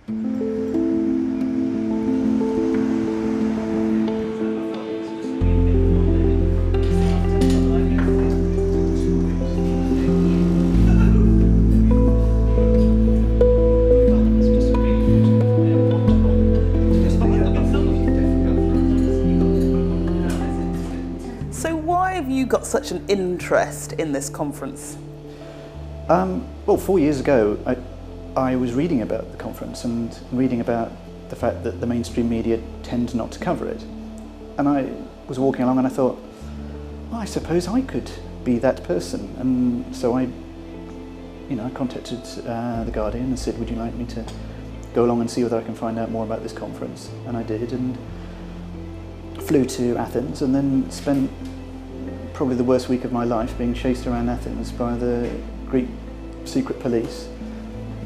So why have you got such an interest in this conference? Well, 4 years ago, I was reading about the conference and reading about the fact that the mainstream media tend not to cover it. And I was walking along and I thought, well, I suppose I could be that person. And so I contacted The Guardian and said, would you like me to go along and see whether I can find out more about this conference? And I did, and flew to Athens and then spent probably the worst week of my life being chased around Athens by the Greek secret police,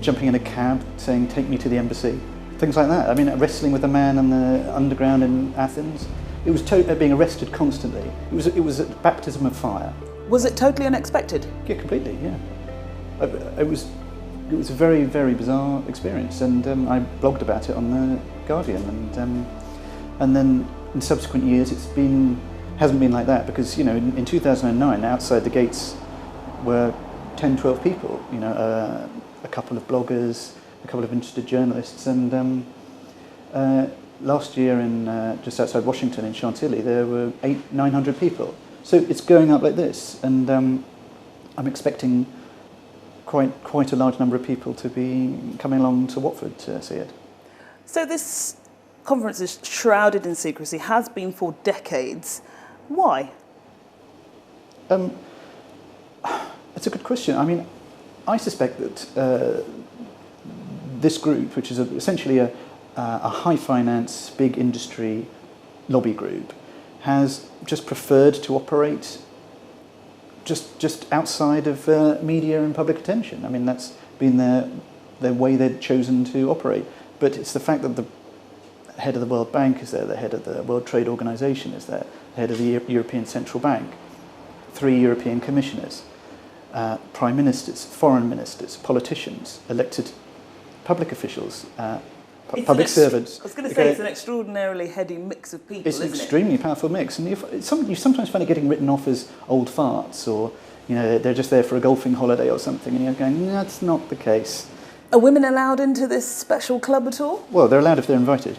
jumping in a cab saying, take me to the embassy, things like that. I mean, wrestling with a man on the underground in Athens. It was being arrested constantly. It was a baptism of fire. Was it totally unexpected? Yeah, completely, yeah. It was a very, very bizarre experience, and I blogged about it on The Guardian, and then in subsequent years hasn't been like that, because in 2009 outside the gates were 10, 12 people, a couple of bloggers, a couple of interested journalists, and last year in just outside Washington in Chantilly there were 900 people. So it's going up like this, and I'm expecting quite a large number of people to be coming along to Watford to see it. So this conference is shrouded in secrecy, has been for decades. Why? It's a good question. I mean, I suspect that this group, which is essentially a high finance, big industry lobby group, has just preferred to operate just outside of media and public attention. I mean, that's been their way they've chosen to operate. But it's the fact that the head of the World Bank is there, the head of the World Trade Organization is there, the head of the European Central Bank, 3 European commissioners, prime ministers, foreign ministers, politicians, elected public officials, public servants. I was going to say, it's an extraordinarily heady mix of people, isn't it? It's an extremely powerful mix, and you sometimes find it getting written off as old farts, or they're just there for a golfing holiday or something, and you're going, no, that's not the case. Are women allowed into this special club at all? Well, they're allowed if they're invited.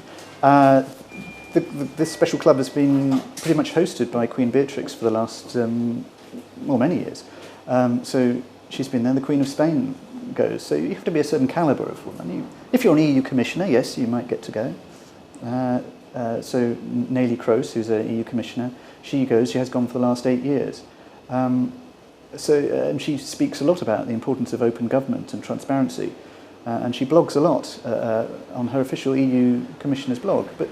This special club has been pretty much hosted by Queen Beatrix for the last, many years. So she's been there, the Queen of Spain goes. So you have to be a certain calibre of woman. If you're an EU commissioner, yes, you might get to go. So Nelly Kroes, who's an EU commissioner, she goes, she has gone for the last 8 years. And she speaks a lot about the importance of open government and transparency. And she blogs a lot on her official EU Commissioner's blog, but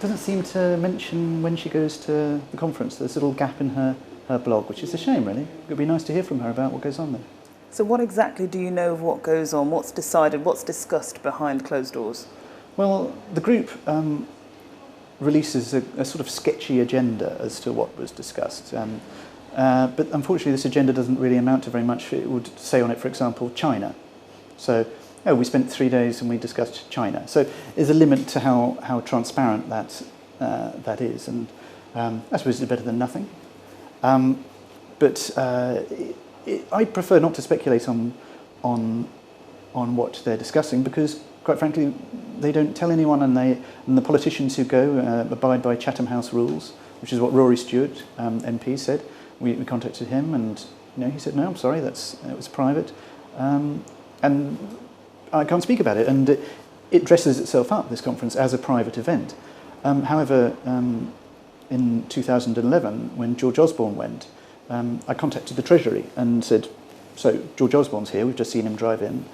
doesn't seem to mention when she goes to the conference. There's a little gap in her blog, which is a shame, really. It would be nice to hear from her about what goes on there. So what exactly do you know of what goes on? What's decided? What's discussed behind closed doors? Well, the group releases a sort of sketchy agenda as to what was discussed. But unfortunately, this agenda doesn't really amount to very much. It would say on it, for example, China. So, we spent 3 days and we discussed China. So there's a limit to how transparent that is, and I suppose it's better than nothing. But I prefer not to speculate on what they're discussing, because, quite frankly, they don't tell anyone, and the politicians who go abide by Chatham House rules, which is what Rory Stewart, MP, said. We contacted him, and he said, no, I'm sorry, it was private. And I can't speak about it, and it dresses itself up, this conference, as a private event. However, in 2011, when George Osborne went, I contacted the Treasury and said, so George Osborne's here, we've just seen him drive in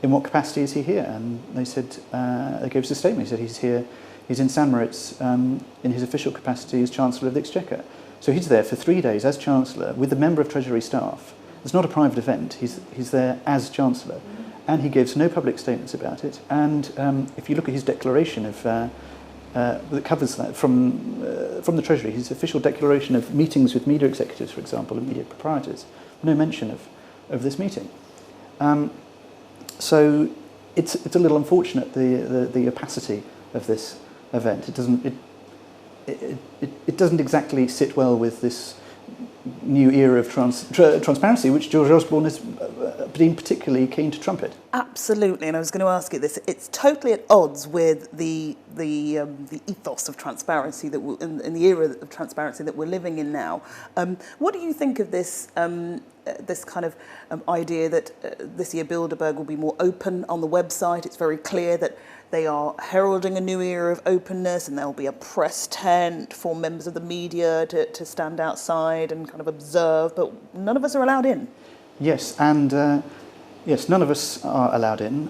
what capacity is he here? And they said, they gave us a statement, he said he's here, he's in St Moritz in his official capacity as Chancellor of the Exchequer. So he's there for 3 days as Chancellor with a member of Treasury staff. It's not a private event, he's there as Chancellor, and he gives no public statements about it. And if you look at his declaration that covers that from the Treasury, his official declaration of meetings with media executives, for example, and media proprietors, no mention of this meeting. So it's a little unfortunate, the opacity of this event. It doesn't exactly sit well with this new era of transparency, which George Osborne has been particularly keen to trumpet. Absolutely, and I was going to ask you this. It's totally at odds with the ethos of transparency that in the era of transparency that we're living in now. What do you think of this this kind of idea that this year Bilderberg will be more open on the website? It's very clear that they are heralding a new era of openness, and there will be a press tent for members of the media to stand outside and kind of observe, but none of us are allowed in. Yes, and yes, none of us are allowed in.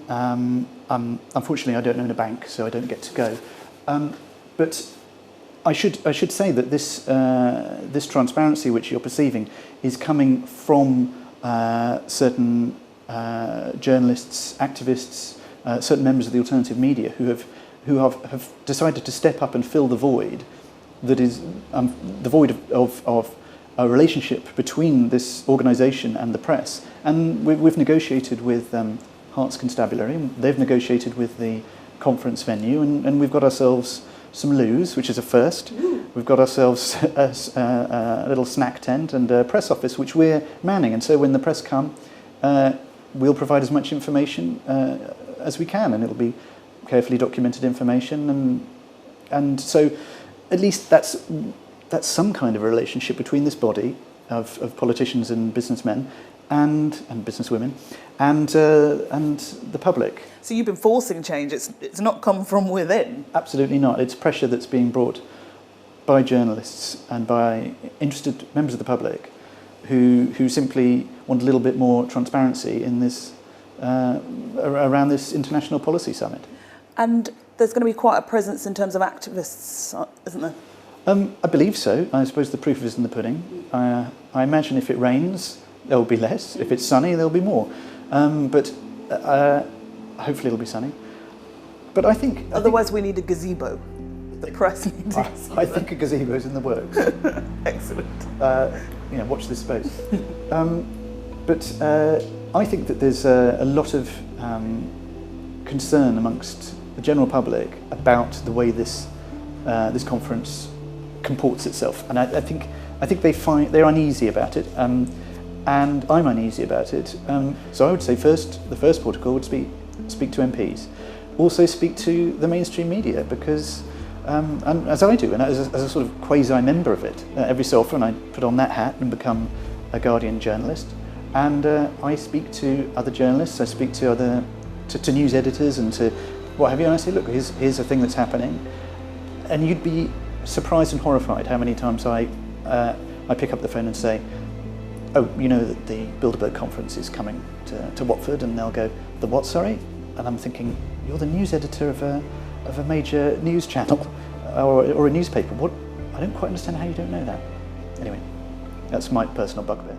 Unfortunately, I don't own a bank, so I don't get to go. But I should say that this transparency which you're perceiving is coming from certain journalists, activists, certain members of the alternative media who have decided to step up and fill the void that is the void of a relationship between this organisation and the press. And we've negotiated with Herts Constabulary, they've negotiated with the conference venue, and we've got ourselves some loos, which is a first. We've got ourselves a little snack tent and a press office, which we're manning. And so when the press come, we'll provide as much information as we can, and it'll be carefully documented information. And so at least that's some kind of a relationship between this body of politicians and businessmen and businesswomen and the public. So you've been forcing change. It's not come from within. Absolutely not. It's pressure that's being brought by journalists and by interested members of the public who simply want a little bit more transparency in this around this international policy summit. And there's going to be quite a presence in terms of activists, isn't there? I believe so. I suppose the proof is in the pudding. I imagine if it rains, there will be less. If it's sunny, there'll be more. But hopefully it'll be sunny. But I think... Otherwise we need a gazebo. The press needs a gazebo. I think a gazebo's in the works. Excellent. Watch this space. But I think that there's a lot of concern amongst the general public about the way this conference comports itself, and I think they're uneasy about it, and I'm uneasy about it. So I would say the first protocol would speak to MPs, also speak to the mainstream media, because and as I do, and as a sort of quasi member of it, every so often I put on that hat and become a Guardian journalist, and I speak to other journalists, I speak to to news editors and to what have you, and I say, look, here's a thing that's happening, and you'd be surprised and horrified how many times I pick up the phone and say, oh, you know that the Bilderberg conference is coming to Watford, and they'll go, the what, sorry? And I'm thinking, you're the news editor of a major news channel or a newspaper. What? I don't quite understand how you don't know that. Anyway, that's my personal bugbear.